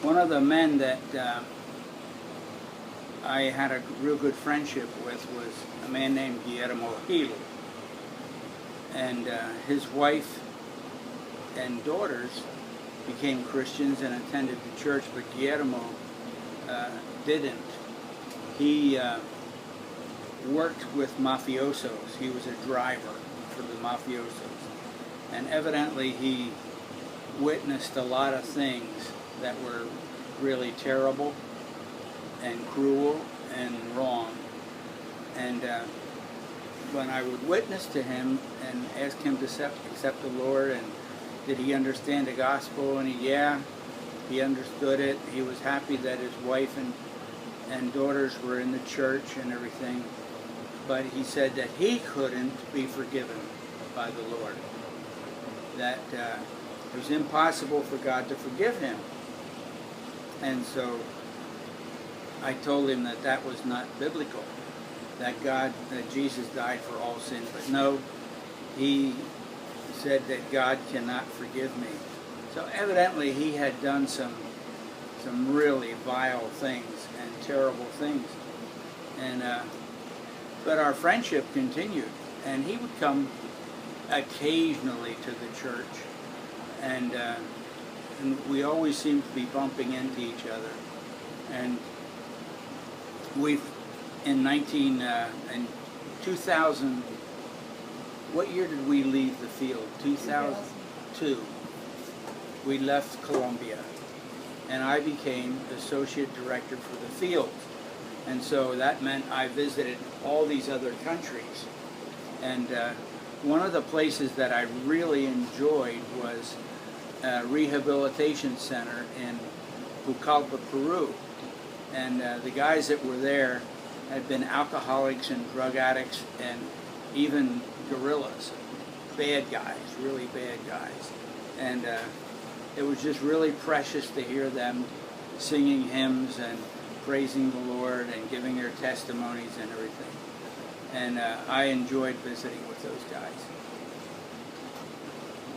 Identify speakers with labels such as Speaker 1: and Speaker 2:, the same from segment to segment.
Speaker 1: One of the men that I had a real good friendship with was a man named Guillermo Gil. And his wife and daughters became Christians and attended the church, but Guillermo didn't. He worked with mafiosos. He was a driver for the mafiosos. And evidently he witnessed a lot of things that were really terrible and cruel and wrong. And when I would witness to him and ask him to accept the Lord, and did he understand the gospel, and he understood it. He was happy that his wife and daughters were in the church and everything, but he said that he couldn't be forgiven by the Lord, that it was impossible for God to forgive him. And so I told him that that was not biblical, that Jesus died for all sin. But no, he said that God cannot forgive me. So evidently he had done some really vile things and terrible things. And but our friendship continued, and he would come occasionally to the church, and we always seemed to be bumping into each other. And in 2000, what year did we leave the field? 2002. We left Colombia, and I became associate director for the field. And so that meant I visited all these other countries. And one of the places that I really enjoyed was a rehabilitation center in Pucallpa, Peru. And the guys that were there had been alcoholics and drug addicts and even guerrillas, bad guys, really bad guys. And it was just really precious to hear them singing hymns and praising the Lord and giving their testimonies and everything. And I enjoyed visiting with those guys.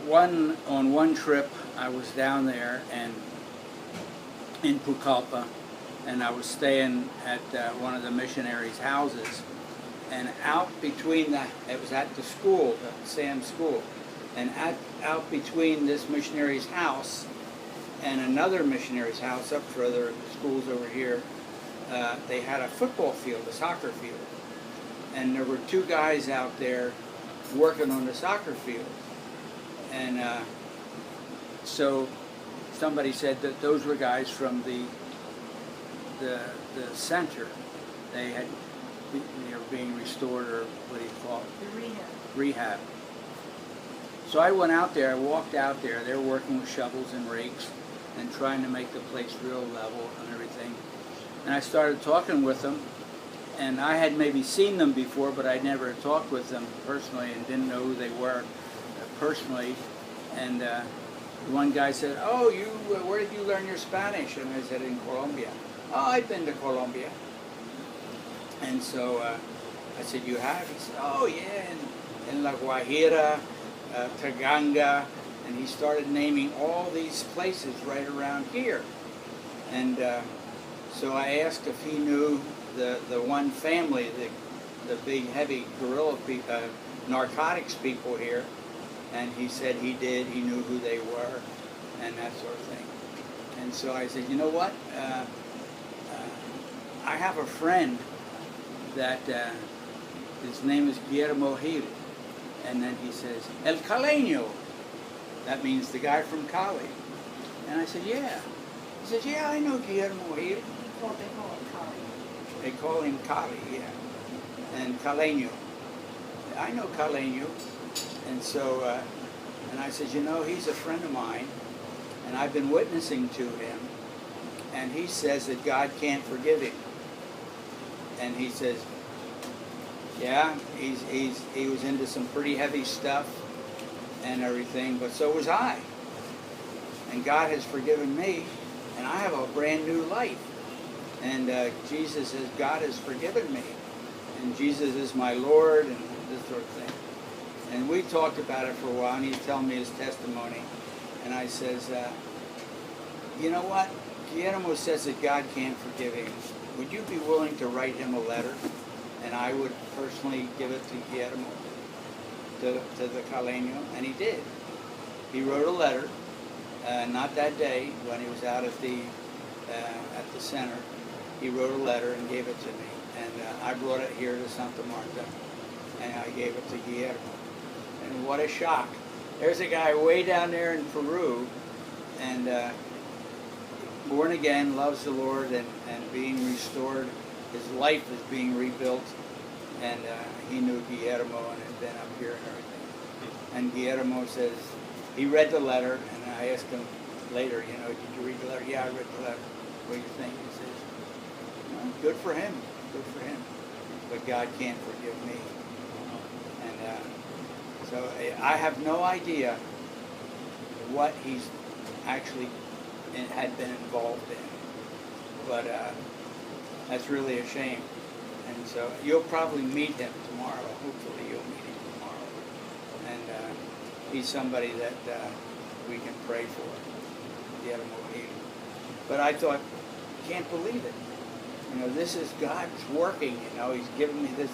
Speaker 1: On one trip, I was down there and in Pucallpa, and I was staying at one of the missionaries' houses. And out between it was at the school, the Sam school, and out between this missionary's house and another missionary's house up further, the school's over here, they had a football field, a soccer field. And there were two guys out there working on the soccer field. And so somebody said that those were guys from the center. They were being restored, or what do you call it?
Speaker 2: The rehab.
Speaker 1: Rehab. So I went out there, I walked out there. They were working with shovels and rakes and trying to make the place real level and everything. And I started talking with them, and I had maybe seen them before, but I'd never talked with them personally and didn't know who they were personally. And one guy said, "Oh, where did you learn your Spanish?" And I said, "In Colombia." "Oh, I've been to Colombia." And so I said, "You have?" He said, "Oh, yeah, in La Guajira, Taganga." And he started naming all these places right around here. And so I asked if he knew the one family, the big, heavy guerrilla narcotics people here. And he said he did. He knew who they were and that sort of thing. And so I said, "You know what? I have a friend that his name is Guillermo Gil." And then he says, "El Caleño." That means the guy from Cali. And I said, "Yeah." He says, "Yeah, I know Guillermo Gil."
Speaker 2: Well, they call it Cali.
Speaker 1: They call him Cali, yeah. And Caleño. I know Caleño. And so, and I said, "You know, he's a friend of mine, and I've been witnessing to him, and he says that God can't forgive him." And he says, "Yeah, he was into some pretty heavy stuff and everything, but so was I. And God has forgiven me, and I have a brand new life. And Jesus says, God has forgiven me, and Jesus is my Lord," and this sort of thing. And we talked about it for a while, and he's telling me his testimony. And I says, You know what? Guillermo says that God can't forgive him. Would you be willing to write him a letter? And I would personally give it to Guillermo, to the Caleño, and he did. He wrote a letter, not that day when he was out at the center. He wrote a letter and gave it to me, and I brought it here to Santa Marta, and I gave it to Guillermo. And what a shock! There's a guy way down there in Peru, and born again, loves the Lord, and being restored. His life is being rebuilt, and he knew Guillermo and had been up here and everything. And Guillermo says, he read the letter, and I asked him later, you know, did you read the letter? Yeah, I read the letter. What do you think? He says, well, good for him, but God can't forgive me. And so I have no idea what he's actually had been involved in, but that's really a shame. And so you'll probably meet him tomorrow. Hopefully you'll meet him tomorrow. And he's somebody that we can pray for, Guillermo Gil. But I thought, can't believe it. You know, this is God's working. You know, he's giving me this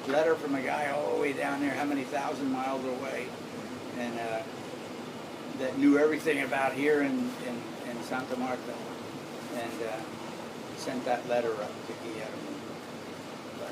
Speaker 1: letter from a guy all the way down there, how many thousand miles away, and that knew everything about here in Santa Marta, and sent that letter up to Guillermo. But